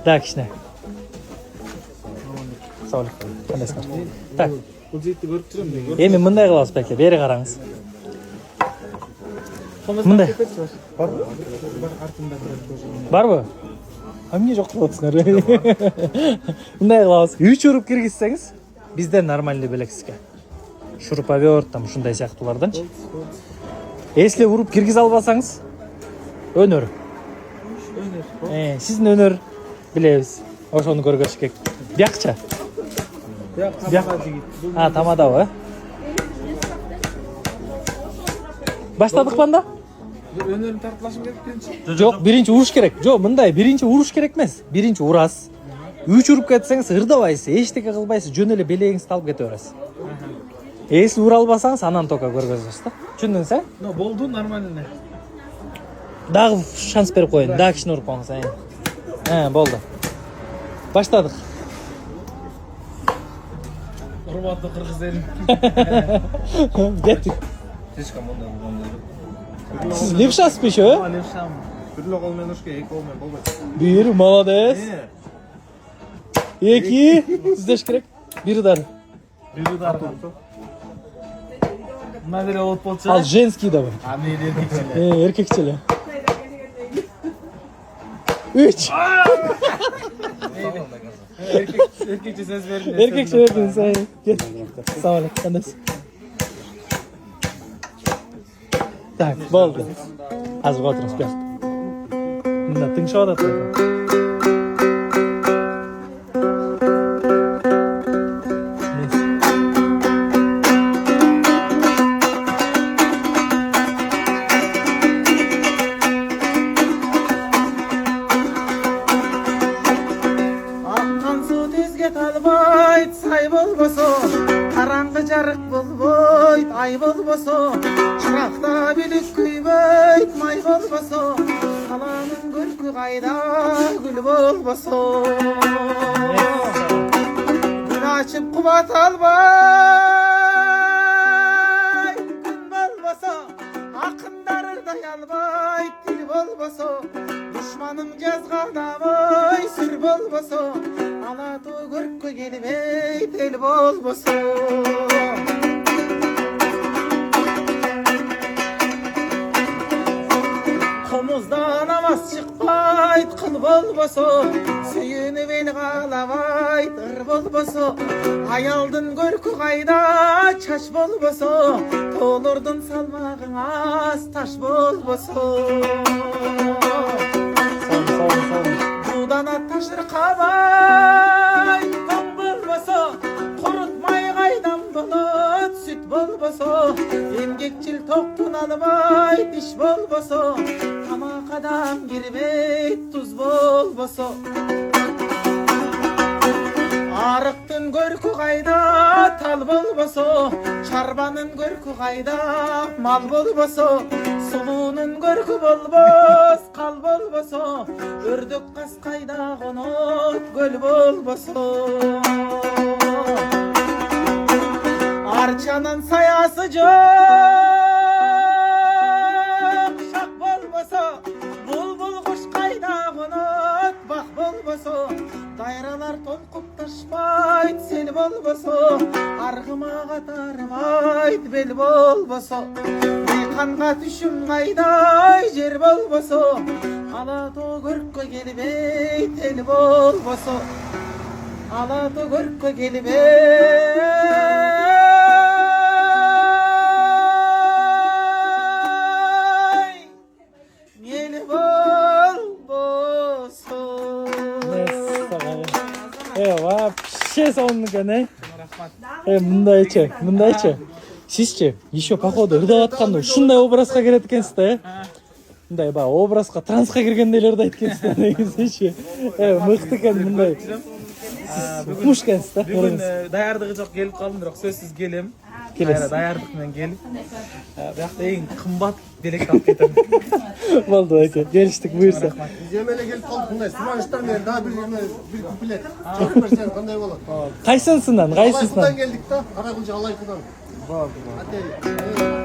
Так, кішіне. Саулық. Қандайсыңдар? Так. Бұл жетті көріп жүремін. Еме мындай қылабыз бәке, бері қараңыз. Мындай. Бар ба? Амне жоқ қылып отырсыңдар. Мындай қылабыз. 3 ұрып кіргізсеңіз, бізден нормальный білексізге. Шуруповерт, там шундай сияқтылардан. Если ұрып кіргіз албасаңыз, өнер. Сіздің өнер білеміз. Ошоны көргөз керек. Бияқча. Тамада ба? Баштадық банда? Өнерін тартылашын керек денші? Жоқ, бірінші ұруш керек. Жоқ, мындай, бірінші ұруш керек емес. Бірінші ұрас. 3 ұрып кетсеңіз, ырдабайсыз, ештеке қылбайсыз, жөн эле белегіңізді алып кете бересіз. Если ұра албасаңыз, анан тока көргөзөсүз да. Түшүндүң сен? Болду, нормально. Дағы шанс беріп қойын, дағы кішін ұрып қоңыз. Болды. Баштадық. Ұрбатты қырғыз елін. Кеттік. Сіз левшасыз ба еще? Левшам. Бірлі қолмен ұшқа, екі қолмен болмайды. Bir, молодец. Екі. Сіздеш керек? Bir uдар. Bir uдар. Мына бере от болча. Ал женский да бар. Мен еркекшілі. Еркекшілі. 3. Еркекші сөз бердім. Еркекші бердім. Сау алейкум. Қандайсың? Так, болды. Азыр отырыңыз бияқ. Мына тыңшап атады. Talbayt say bolboso, karangı jarık bolboyt ay bolboso, çıraqta bilik kuybayt may bolboso, kalanın gülkü qayda gül bolboso. Gül açıp kubat albayt gün bolboso, akındarırda yalbayt dil bolboso, düşmanım cezgadamay sür bolboso. Alatu görkü gelmey tel bolboso. Komuzdan namaz çıkbayt kıl bolboso, suyunu bel galabayt ır bolboso, ayaldın görkü qayda çaş bolboso, tolurdun salmağın az taş bolboso. Budana taşır kabay tam bolboso, kurutmay qaydan bulut süt bolboso, emgekçil toktun albayt iş bolboso, tamaqadan girmeyt tuz bolboso. Arıqtın görkü qayda tal bolboso, çarbanın görkü qayda mal bolboso, sulunun görkü bolbos kal bolboso, ördük qas qayda qonot göl bolboso. Arçanın sayası joq şaq bolboso, bulbul quş qayda qonot baq bolboso, dayralar tolqup taşmayt sel bolboso, argıma qatarmayt bel bolboso, qanqa düşüm qayday jer bolboso, alato görkü gelmeyt el bolboso, alato görkü gelmeyt el bolboso. Вообще сонныкі, не? Мындайчы. Сізче, еще походу ырдап атканда ушундай образға келет экенсиз да, мындай ба образға трансқа киргендейлерди айткенсиз негизичи. Мыкты экен мындай. Укмуш экенсиз да. Бүгүн даярдыгы жок келип калдым, бирок сөзсүз келем. Даярдык менен келип. Биякта эң кымбат белек алып кетем. Болду эке, келиштик буйрса. Земеле келип калдык, мындай сумаштар менен дагы бир куплет. Чыгып берсең кандай болот? Кайсысынан? Алайкудан келдик да, Каракулча Алайкудан. Болду. Отель.